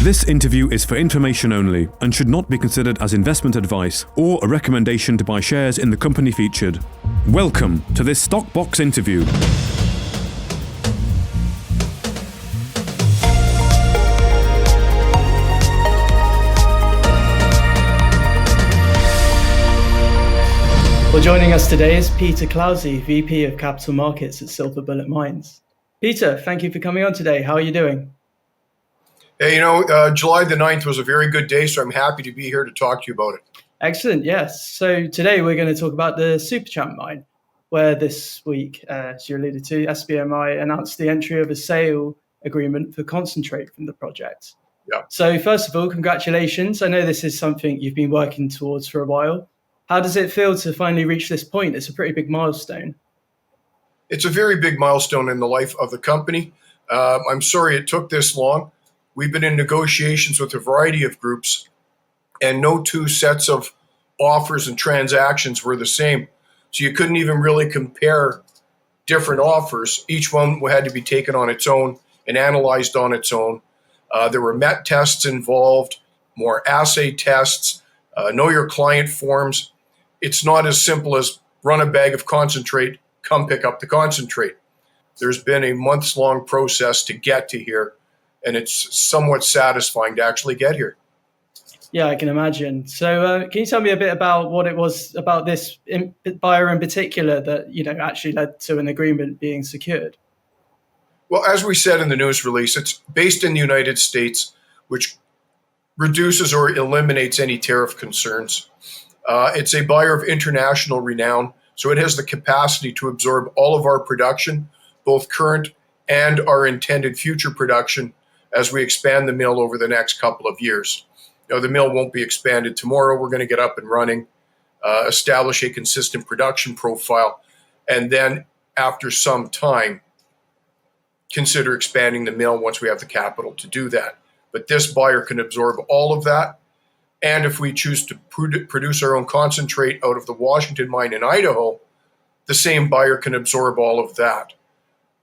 This interview is for information only and should not be considered as investment advice or a recommendation to buy shares in the company featured. Welcome to this StockBox interview. Well, joining us today is Peter Clausi, VP of Capital Markets at Silver Bullet Mines. Peter, thank you for coming on today. How are you doing? Hey, July the 9th was a very good day, so I'm happy to be here to talk to you about it. Excellent, yes. So today we're going to talk about the Superchamp mine, where this week, as you alluded to, SBMI announced the entry of a sale agreement for concentrate from the project. Yeah. So first of all, congratulations. I know this is something you've been working towards for a while. How does it feel to finally reach this point? It's a pretty big milestone. It's a very big milestone in the life of the company. I'm sorry it took this long. We've been in negotiations with a variety of groups, and no two sets of offers and transactions were the same. So you couldn't even really compare different offers. Each one had to be taken on its own and analyzed on its own. There were MET tests involved, more assay tests, know your client forms. It's not as simple as run a bag of concentrate, come pick up the concentrate. There's been a months-long process to get to here, and it's somewhat satisfying to actually get here. Yeah, I can imagine. So can you tell me a bit about what it was about this buyer in particular that actually led to an agreement being secured? Well, as we said in the news release, it's based in the United States, which reduces or eliminates any tariff concerns. It's a buyer of international renown, so it has the capacity to absorb all of our production, both current and our intended future production, as we expand the mill over the next couple of years. The mill won't be expanded tomorrow. We're going to get up and running, establish a consistent production profile, and then after some time, consider expanding the mill once we have the capital to do that. But this buyer can absorb all of that. And if we choose to produce our own concentrate out of the Washington mine in Idaho, the same buyer can absorb all of that.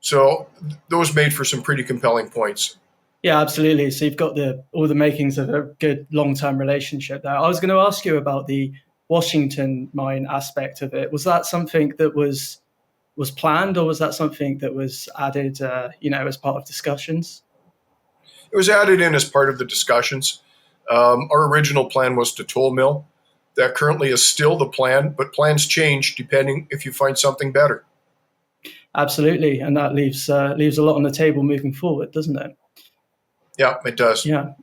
So those made for some pretty compelling points. Yeah, absolutely. So you've got all the makings of a good long-term relationship there. I was going to ask you about the Washington mine aspect of it. Was that something that was planned, or was that something that was added, as part of discussions? It was added in as part of the discussions. Our original plan was to toll mill. That currently is still the plan, but plans change depending if you find something better. Absolutely, and that leaves a lot on the table moving forward, doesn't it? Yeah, it does. Yeah.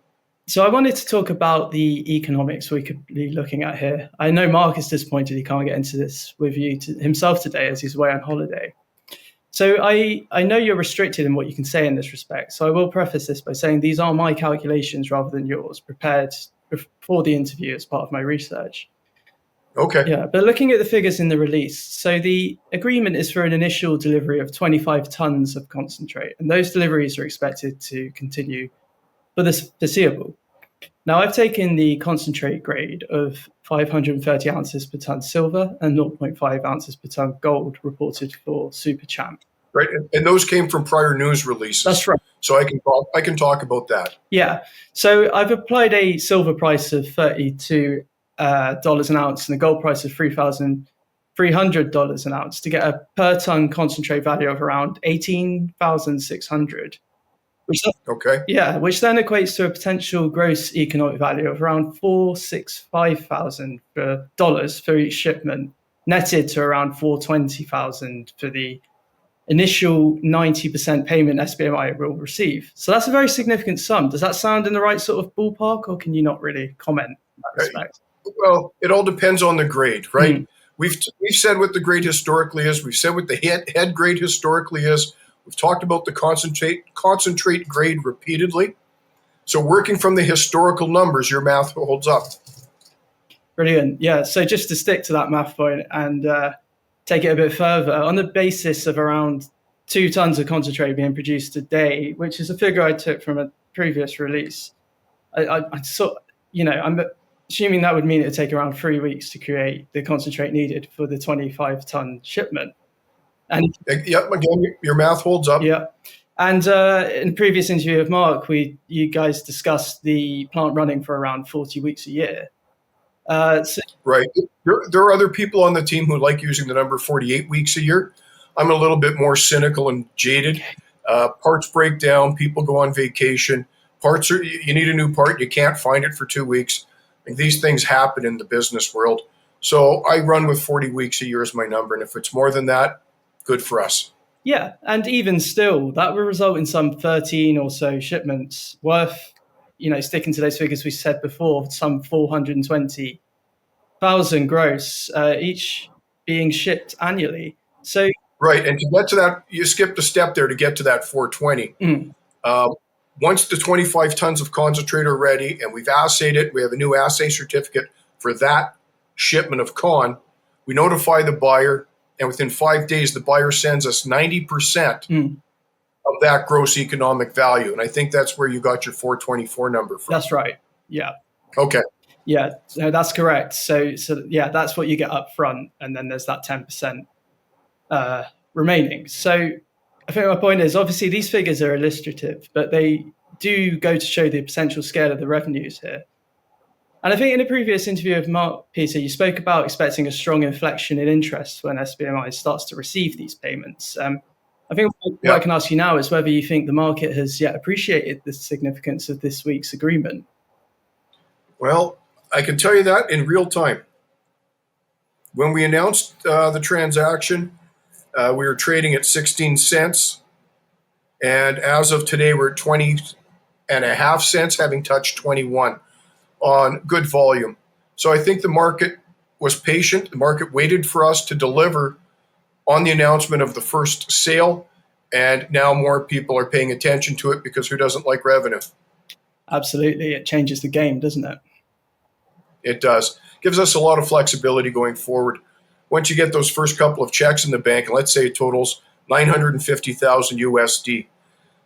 So I wanted to talk about the economics we could be looking at here. I know Mark is disappointed he can't get into this with you himself today as he's away on holiday. So I know you're restricted in what you can say in this respect. So I will preface this by saying these are my calculations rather than yours, prepared before the interview as part of my research. Okay. Yeah, but looking at the figures in the release, so the agreement is for an initial delivery of 25 tons of concentrate, and those deliveries are expected to continue for the foreseeable. Now, I've taken the concentrate grade of 530 ounces per ton silver and 0.5 ounces per ton gold reported for Superchamp. Right, and those came from prior news releases. That's right. So I can talk about that. Yeah. So I've applied a silver price of $32 an ounce and a gold price of $3,300 an ounce to get a per ton concentrate value of around $18,600. Which then equates to a potential gross economic value of around $465,000 for each shipment, netted to around $420,000 for the initial 90% payment SBMI will receive. So that's a very significant sum. Does that sound in the right sort of ballpark, or can you not really comment in that respect? Well, it all depends on the grade, right? Mm. We've said what the grade historically is. We've said what the head grade historically is. We've talked about the concentrate grade repeatedly. So working from the historical numbers, your math holds up. Brilliant. Yeah. So just to stick to that math point and take it a bit further, on the basis of around 2 tons of concentrate being produced a day, which is a figure I took from a previous release, I'm assuming that would mean it would take around 3 weeks to create the concentrate needed for the 25-ton shipment. And yeah, again, your math holds up. Yeah. And in a previous interview with Mark, you guys discussed the plant running for around 40 weeks a year. Right. There are other people on the team who like using the number 48 weeks a year. I'm a little bit more cynical and jaded. Parts break down, people go on vacation. You need a new part, you can't find it for 2 weeks. Like, these things happen in the business world. So I run with 40 weeks a year as my number. And if it's more than that, good for us. Yeah. And even still, that will result in some 13 or so shipments worth, sticking to those figures we said before, some 420,000 gross, each being shipped annually. So right. And to get to that, you skipped a step there to get to that 420. Once the 25 tons of concentrate are ready and we've assayed it, we have a new assay certificate for that shipment of con, we notify the buyer, and within 5 days, the buyer sends us 90% of that gross economic value. And I think that's where you got your 424 number from. That's right. Yeah. Okay. Yeah, no, that's correct. So yeah, that's what you get up front. And then there's that 10% remaining. So I think my point is, obviously these figures are illustrative, but they do go to show the potential scale of the revenues here. And I think in a previous interview with Mark, Peter, you spoke about expecting a strong inflection in interest when SBMI starts to receive these payments. I think what I can ask you now is whether you think the market has yet appreciated the significance of this week's agreement. Well, I can tell you that in real time. When we announced the transaction, we were trading at 16 cents. And as of today, we're at 20.5 cents, having touched 21 on good volume. So I think the market was patient. The market waited for us to deliver on the announcement of the first sale. And now more people are paying attention to it, because who doesn't like revenue? Absolutely. It changes the game, doesn't it? It does. Gives us a lot of flexibility going forward. Once you get those first couple of checks in the bank, and let's say it totals 950,000 USD,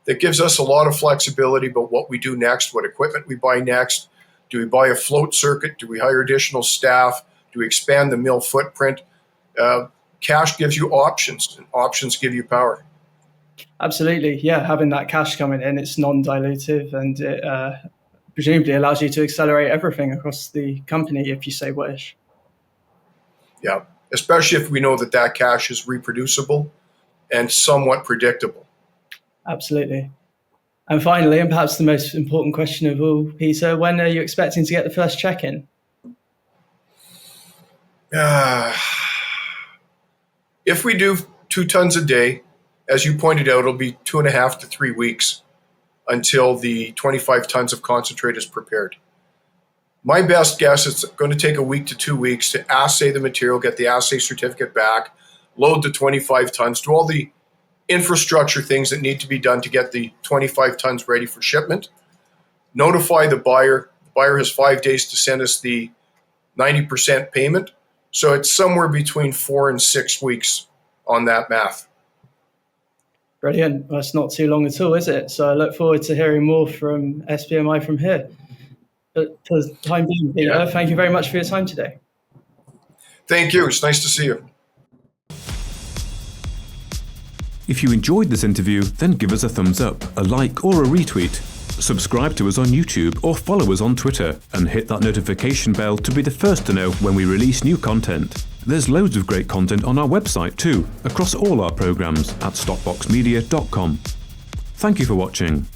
that gives us a lot of flexibility about what we do next, what equipment we buy next. Do we buy a float circuit? Do we hire additional staff? Do we expand the mill footprint? Cash gives you options, and options give you power. Absolutely. Yeah, having that cash coming in, it's non-dilutive, and it presumably allows you to accelerate everything across the company if you so wish. Yeah, especially if we know that that cash is reproducible and somewhat predictable. Absolutely. And finally, and perhaps the most important question of all, Peter, when are you expecting to get the first check in? If we do 2 tons a day, as you pointed out, it'll be 2.5 to 3 weeks until the 25 tons of concentrate is prepared. My best guess, it's going to take a week to 2 weeks to assay the material, get the assay certificate back, load the 25 tons, do all the infrastructure things that need to be done to get the 25 tons ready for shipment, notify the buyer. The buyer has 5 days to send us the 90% payment. So it's somewhere between 4 and 6 weeks on that math. Brilliant. Well, it's not too long at all, is it? So I look forward to hearing more from SBMI from here. But for the time being, Peter, thank you very much for your time today. Thank you. It's nice to see you. If you enjoyed this interview, then give us a thumbs up, a like or a retweet. Subscribe to us on YouTube or follow us on Twitter, and hit that notification bell to be the first to know when we release new content. There's loads of great content on our website too, across all our programs at stockboxmedia.com. Thank you for watching.